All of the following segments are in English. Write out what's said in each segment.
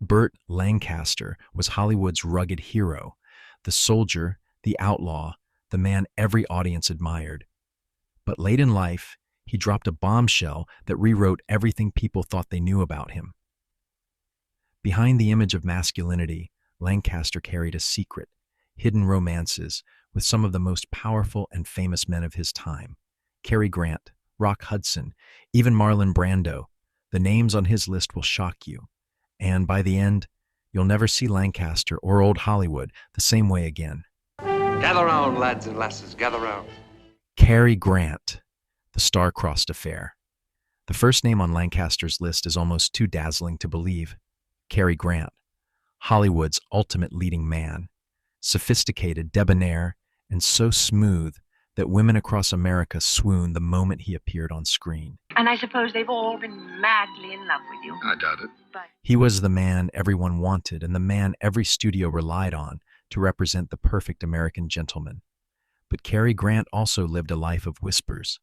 Burt Lancaster was Hollywood's rugged hero, the soldier, the outlaw, the man every audience admired. But late in life, he dropped a bombshell that rewrote everything people thought they knew about him. Behind the image of masculinity, Lancaster carried a secret, hidden romances with some of the most powerful and famous men of his time. Cary Grant, Rock Hudson, even Marlon Brando. The names on his list will shock you. And by the end, you'll never see Lancaster or old Hollywood the same way again. Gather round, lads and lasses, gather round. Cary Grant, the star-crossed affair. The first name on Lancaster's list is almost too dazzling to believe. Cary Grant, Hollywood's ultimate leading man, sophisticated, debonair, and so smooth that women across America swooned the moment he appeared on screen. And I suppose they've all been madly in love with you. I doubt it. But He was the man everyone wanted and the man every studio relied on to represent the perfect American gentleman. But Cary Grant also lived a life of whispers.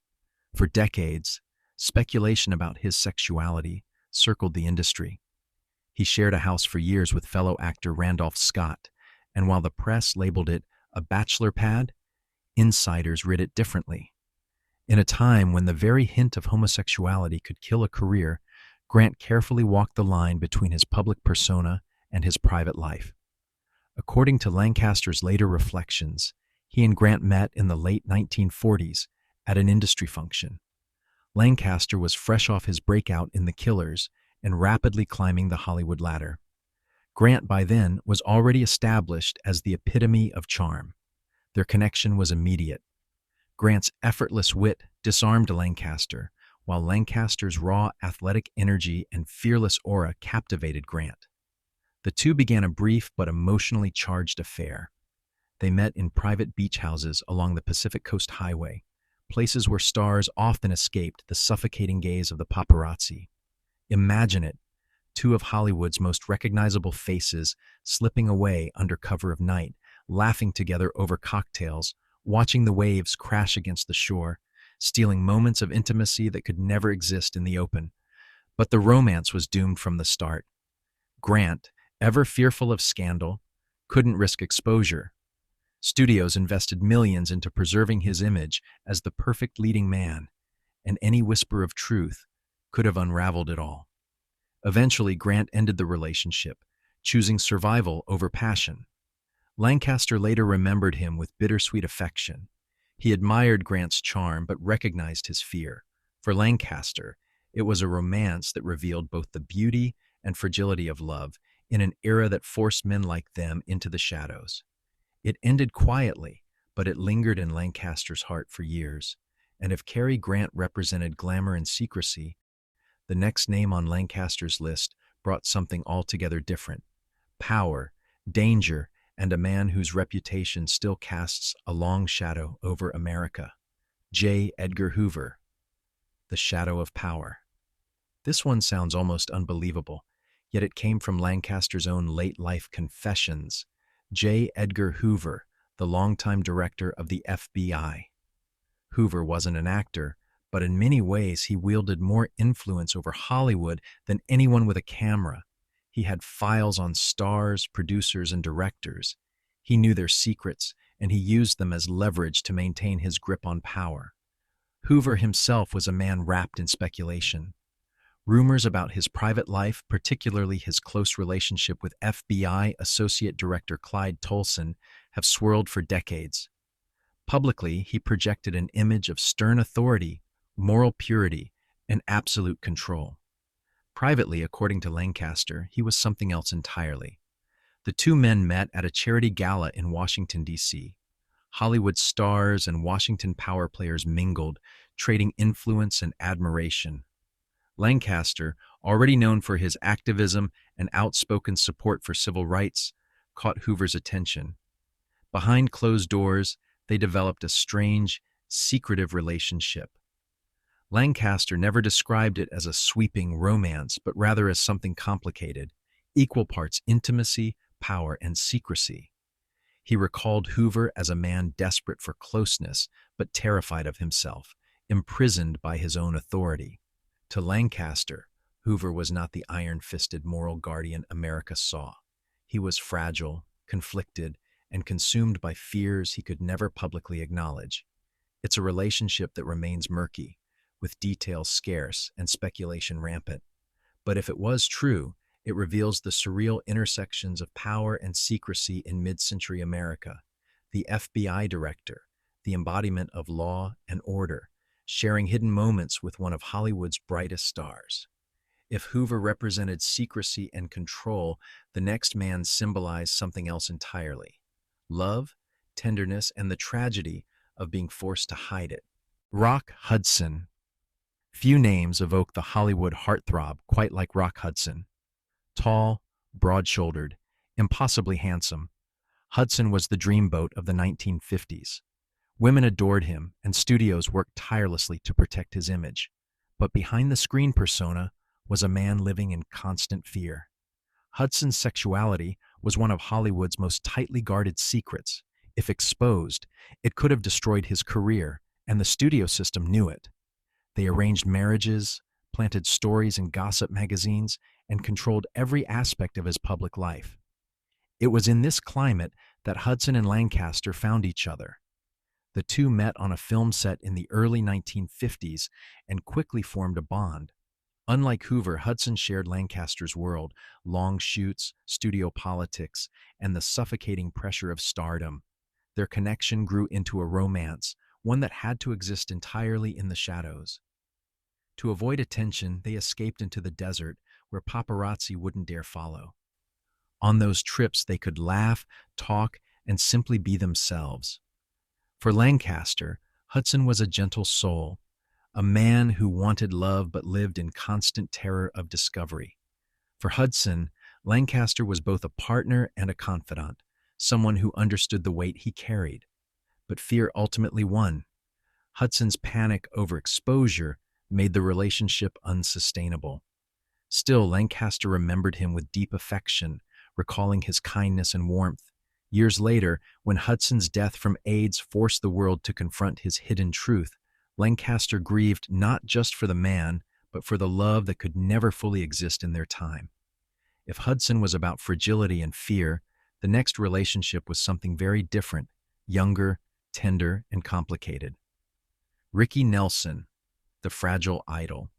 For decades, speculation about his sexuality circled the industry. He shared a house for years with fellow actor Randolph Scott, and while the press labeled it a bachelor pad, insiders read it differently. In a time when the very hint of homosexuality could kill a career, Grant carefully walked the line between his public persona and his private life. According to Lancaster's later reflections, he and Grant met in the late 1940s at an industry function. Lancaster was fresh off his breakout in The Killers and rapidly climbing the Hollywood ladder. Grant by then was already established as the epitome of charm. Their connection was immediate. Grant's effortless wit disarmed Lancaster, while Lancaster's raw athletic energy and fearless aura captivated Grant. The two began a brief but emotionally charged affair. They met in private beach houses along the Pacific Coast Highway, places where stars often escaped the suffocating gaze of the paparazzi. Imagine it, two of Hollywood's most recognizable faces slipping away under cover of night, laughing together over cocktails, watching the waves crash against the shore, stealing moments of intimacy that could never exist in the open. But the romance was doomed from the start. Grant, ever fearful of scandal, couldn't risk exposure. Studios invested millions into preserving his image as the perfect leading man, and any whisper of truth could have unraveled it all. Eventually, Grant ended the relationship, choosing survival over passion. Lancaster later remembered him with bittersweet affection. He admired Grant's charm but recognized his fear. For Lancaster, it was a romance that revealed both the beauty and fragility of love in an era that forced men like them into the shadows. It ended quietly, but it lingered in Lancaster's heart for years. And if Cary Grant represented glamour and secrecy, the next name on Lancaster's list brought something altogether different: power, danger, and a man whose reputation still casts a long shadow over America. J. Edgar Hoover, the shadow of power. This one sounds almost unbelievable, yet it came from Lancaster's own late-life confessions. J. Edgar Hoover, the longtime director of the FBI. Hoover wasn't an actor, but in many ways he wielded more influence over Hollywood than anyone with a camera. He had files on stars, producers, and directors. He knew their secrets, and he used them as leverage to maintain his grip on power. Hoover himself was a man wrapped in speculation. Rumors about his private life, particularly his close relationship with FBI Associate Director Clyde Tolson, have swirled for decades. Publicly, he projected an image of stern authority, moral purity, and absolute control. Privately, according to Lancaster, he was something else entirely. The two men met at a charity gala in Washington, D.C. Hollywood stars and Washington power players mingled, trading influence and admiration. Lancaster, already known for his activism and outspoken support for civil rights, caught Hoover's attention. Behind closed doors, they developed a strange, secretive relationship. Lancaster never described it as a sweeping romance, but rather as something complicated, equal parts intimacy, power, and secrecy. He recalled Hoover as a man desperate for closeness, but terrified of himself, imprisoned by his own authority. To Lancaster, Hoover was not the iron-fisted moral guardian America saw. He was fragile, conflicted, and consumed by fears he could never publicly acknowledge. It's a relationship that remains murky, with details scarce and speculation rampant. But if it was true, it reveals the surreal intersections of power and secrecy in mid-century America. The FBI director, the embodiment of law and order, sharing hidden moments with one of Hollywood's brightest stars. If Hoover represented secrecy and control, the next man symbolized something else entirely: love, tenderness, and the tragedy of being forced to hide it. Rock Hudson. Few names evoke the Hollywood heartthrob quite like Rock Hudson. Tall, broad-shouldered, impossibly handsome, Hudson was the dreamboat of the 1950s. Women adored him, and studios worked tirelessly to protect his image. But behind the screen persona was a man living in constant fear. Hudson's sexuality was one of Hollywood's most tightly guarded secrets. If exposed, it could have destroyed his career, and the studio system knew it. They arranged marriages, planted stories in gossip magazines, and controlled every aspect of his public life. It was in this climate that Hudson and Lancaster found each other. The two met on a film set in the early 1950s and quickly formed a bond. Unlike Hoover, Hudson shared Lancaster's world: long shoots, studio politics, and the suffocating pressure of stardom. Their connection grew into a romance, one that had to exist entirely in the shadows. To avoid attention, they escaped into the desert, where paparazzi wouldn't dare follow. On those trips, they could laugh, talk, and simply be themselves. For Lancaster, Hudson was a gentle soul, a man who wanted love but lived in constant terror of discovery. For Hudson, Lancaster was both a partner and a confidant, someone who understood the weight he carried. But fear ultimately won. Hudson's panic over exposure made the relationship unsustainable. Still, Lancaster remembered him with deep affection, recalling his kindness and warmth. Years later, when Hudson's death from AIDS forced the world to confront his hidden truth, Lancaster grieved not just for the man, but for the love that could never fully exist in their time. If Hudson was about fragility and fear, the next relationship was something very different: younger, tender, and complicated. Ricky Nelson, the fragile idol.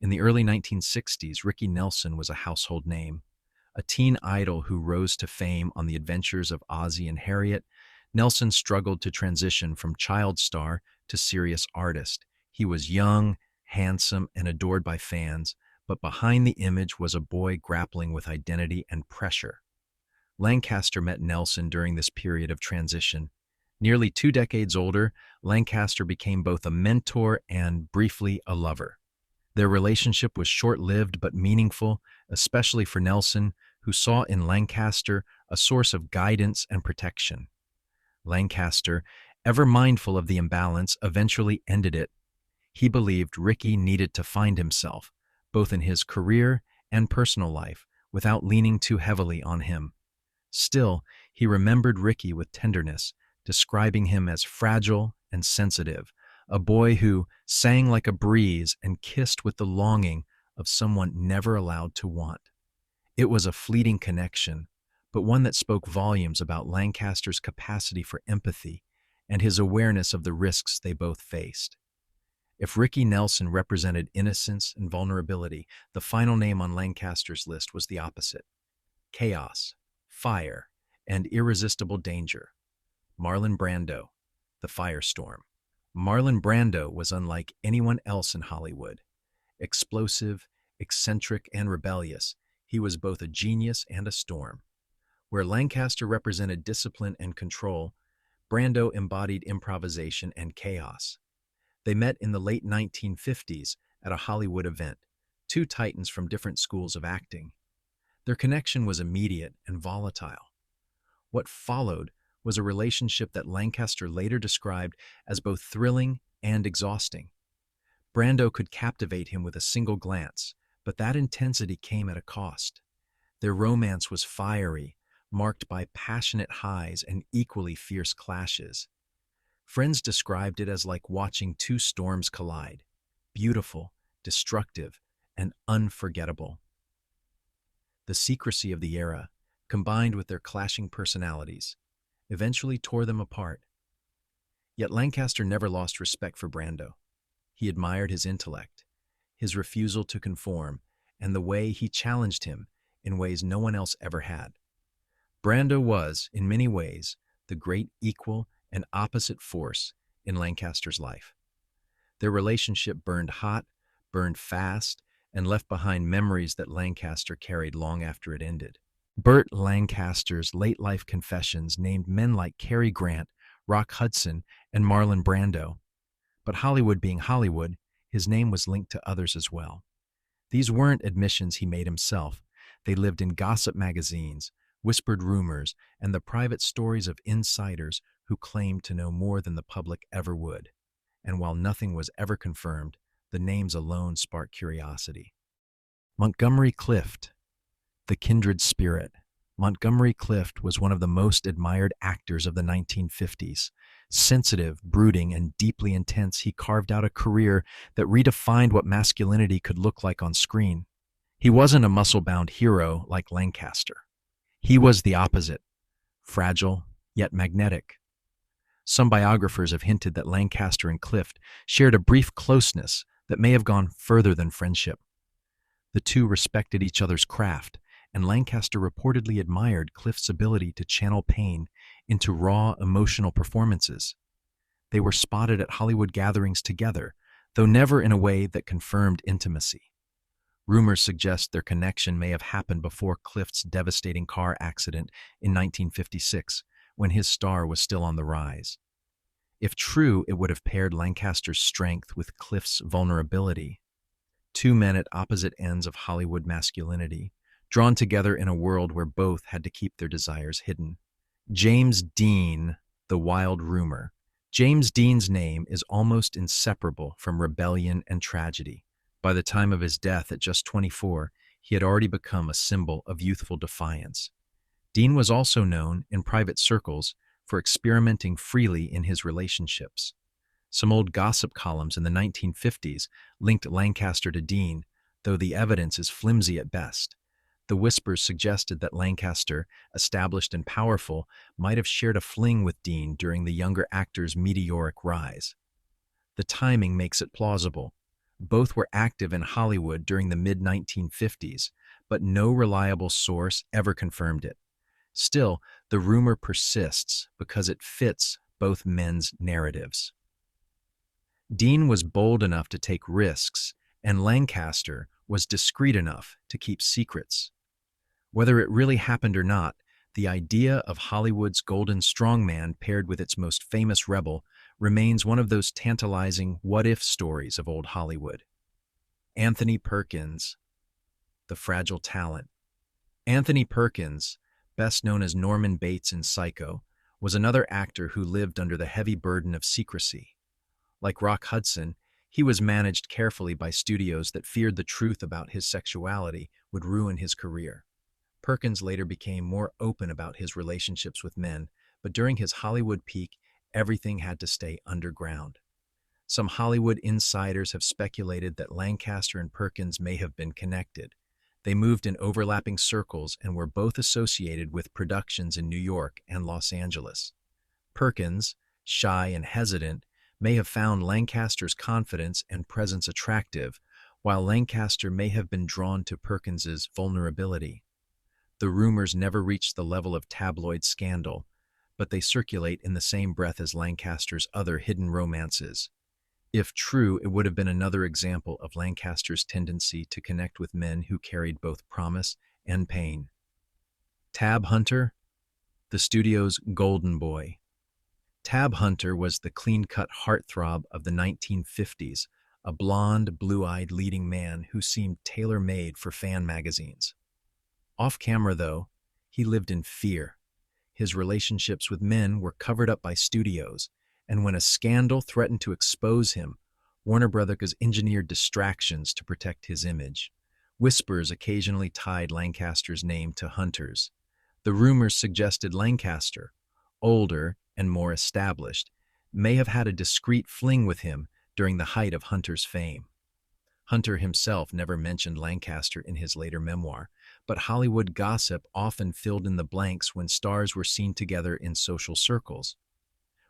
In the early 1960s, Ricky Nelson was a household name. A teen idol who rose to fame on the adventures of Ozzie and Harriet, Nelson struggled to transition from child star to serious artist. He was young, handsome, and adored by fans, but behind the image was a boy grappling with identity and pressure. Lancaster met Nelson during this period of transition. Nearly 2 decades older, Lancaster became both a mentor and, briefly, a lover. Their relationship was short-lived but meaningful, especially for Nelson, who saw in Lancaster a source of guidance and protection. Lancaster, ever mindful of the imbalance, eventually ended it. He believed Ricky needed to find himself, both in his career and personal life, without leaning too heavily on him. Still, he remembered Ricky with tenderness, describing him as fragile and sensitive, a boy who sang like a breeze and kissed with the longing of someone never allowed to want. It was a fleeting connection, but one that spoke volumes about Lancaster's capacity for empathy and his awareness of the risks they both faced. If Ricky Nelson represented innocence and vulnerability, the final name on Lancaster's list was the opposite: chaos, fire, and irresistible danger. Marlon Brando, the firestorm. Marlon Brando was unlike anyone else in Hollywood. Explosive, eccentric, and rebellious, he was both a genius and a storm. Where Lancaster represented discipline and control, Brando embodied improvisation and chaos. They met in the late 1950s at a Hollywood event, two titans from different schools of acting. Their connection was immediate and volatile. What followed was a relationship that Lancaster later described as both thrilling and exhausting. Brando could captivate him with a single glance, but that intensity came at a cost. Their romance was fiery, marked by passionate highs and equally fierce clashes. Friends described it as like watching two storms collide: beautiful, destructive, and unforgettable. The secrecy of the era, combined with their clashing personalities, eventually tore them apart. Yet Lancaster never lost respect for Brando. He admired his intellect, his refusal to conform, and the way he challenged him in ways no one else ever had. Brando was, in many ways, the great equal and opposite force in Lancaster's life. Their relationship burned hot, burned fast, and left behind memories that Lancaster carried long after it ended. Burt Lancaster's late-life confessions named men like Cary Grant, Rock Hudson, and Marlon Brando. But Hollywood being Hollywood, his name was linked to others as well. These weren't admissions he made himself. They lived in gossip magazines, whispered rumors, and the private stories of insiders who claimed to know more than the public ever would. And while nothing was ever confirmed, the names alone sparked curiosity. Montgomery Clift, the kindred spirit. Montgomery Clift was one of the most admired actors of the 1950s. Sensitive, brooding, and deeply intense, he carved out a career that redefined what masculinity could look like on screen. He wasn't a muscle-bound hero like Lancaster. He was the opposite, fragile yet magnetic. Some biographers have hinted that Lancaster and Clift shared a brief closeness that may have gone further than friendship. The two respected each other's craft, and Lancaster reportedly admired Clift's ability to channel pain into raw, emotional performances. They were spotted at Hollywood gatherings together, though never in a way that confirmed intimacy. Rumors suggest their connection may have happened before Clift's devastating car accident in 1956, when his star was still on the rise. If true, it would have paired Lancaster's strength with Clift's vulnerability. Two men at opposite ends of Hollywood masculinity, drawn together in a world where both had to keep their desires hidden. James Dean, the wild rumor. James Dean's name is almost inseparable from rebellion and tragedy. By the time of his death at just 24, he had already become a symbol of youthful defiance. Dean was also known, in private circles, for experimenting freely in his relationships. Some old gossip columns in the 1950s linked Lancaster to Dean, though the evidence is flimsy at best. The whispers suggested that Lancaster, established and powerful, might have shared a fling with Dean during the younger actor's meteoric rise. The timing makes it plausible. Both were active in Hollywood during the mid-1950s, but no reliable source ever confirmed it. Still, the rumor persists because it fits both men's narratives. Dean was bold enough to take risks, and Lancaster was discreet enough to keep secrets. Whether it really happened or not, the idea of Hollywood's golden strongman paired with its most famous rebel remains one of those tantalizing what-if stories of old Hollywood. Anthony Perkins, the fragile talent. Anthony Perkins, best known as Norman Bates in Psycho, was another actor who lived under the heavy burden of secrecy. Like Rock Hudson, he was managed carefully by studios that feared the truth about his sexuality would ruin his career. Perkins later became more open about his relationships with men, but during his Hollywood peak, everything had to stay underground. Some Hollywood insiders have speculated that Lancaster and Perkins may have been connected. They moved in overlapping circles and were both associated with productions in New York and Los Angeles. Perkins, shy and hesitant, may have found Lancaster's confidence and presence attractive, while Lancaster may have been drawn to Perkins's vulnerability. The rumors never reached the level of tabloid scandal, but they circulate in the same breath as Lancaster's other hidden romances. If true, it would have been another example of Lancaster's tendency to connect with men who carried both promise and pain. Tab Hunter, the studio's golden boy. Tab Hunter was the clean-cut heartthrob of the 1950s, a blonde, blue-eyed leading man who seemed tailor-made for fan magazines. Off-camera, though, he lived in fear. His relationships with men were covered up by studios, and when a scandal threatened to expose him, Warner Brothers engineered distractions to protect his image. Whispers occasionally tied Lancaster's name to Hunter's. The rumors suggested Lancaster, older and more established, may have had a discreet fling with him during the height of Hunter's fame. Hunter himself never mentioned Lancaster in his later memoir, but Hollywood gossip often filled in the blanks when stars were seen together in social circles.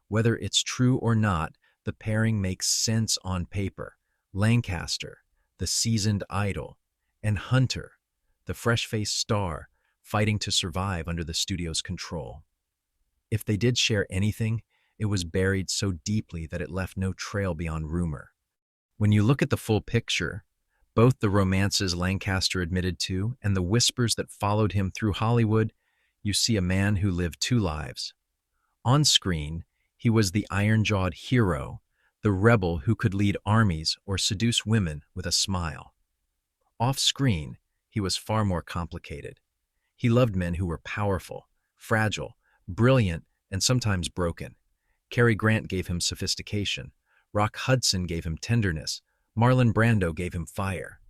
Whether it's true or not, the pairing makes sense on paper. Lancaster, the seasoned idol, and Hunter, the fresh-faced star, fighting to survive under the studio's control. If they did share anything, it was buried so deeply that it left no trail beyond rumor. When you look at the full picture, both the romances Lancaster admitted to and the whispers that followed him through Hollywood, you see a man who lived two lives. On screen, he was the iron-jawed hero, the rebel who could lead armies or seduce women with a smile. Off-screen, he was far more complicated. He loved men who were powerful, fragile, brilliant, and sometimes broken. Cary Grant gave him sophistication. Rock Hudson gave him tenderness. Marlon Brando gave him fire.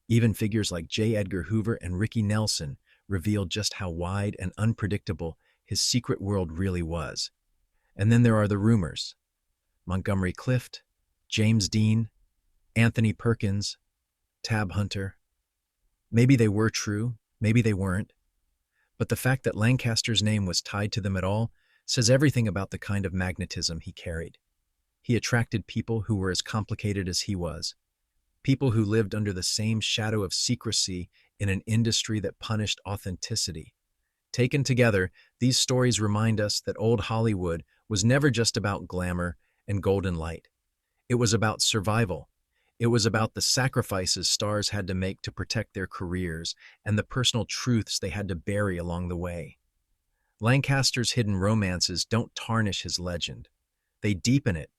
Even figures like J. Edgar Hoover and Ricky Nelson revealed just how wide and unpredictable his secret world really was. And then there are the rumors. Montgomery Clift, James Dean, Anthony Perkins, Tab Hunter. Maybe they were true, maybe they weren't. But the fact that Lancaster's name was tied to them at all says everything about the kind of magnetism he carried. He attracted people who were as complicated as he was, people who lived under the same shadow of secrecy in an industry that punished authenticity. Taken together, these stories remind us that old Hollywood was never just about glamour and golden light. It was about survival. It was about the sacrifices stars had to make to protect their careers and the personal truths they had to bury along the way. Lancaster's hidden romances don't tarnish his legend. They deepen it.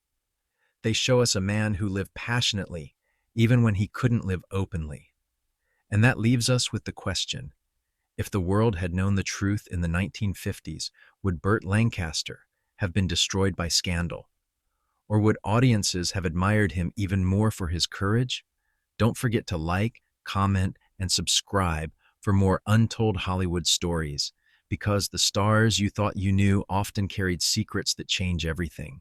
They show us a man who lived passionately, even when he couldn't live openly. And that leaves us with the question, if the world had known the truth in the 1950s, would Burt Lancaster have been destroyed by scandal? Or would audiences have admired him even more for his courage? Don't forget to like, comment, and subscribe for more untold Hollywood stories, because the stars you thought you knew often carried secrets that change everything.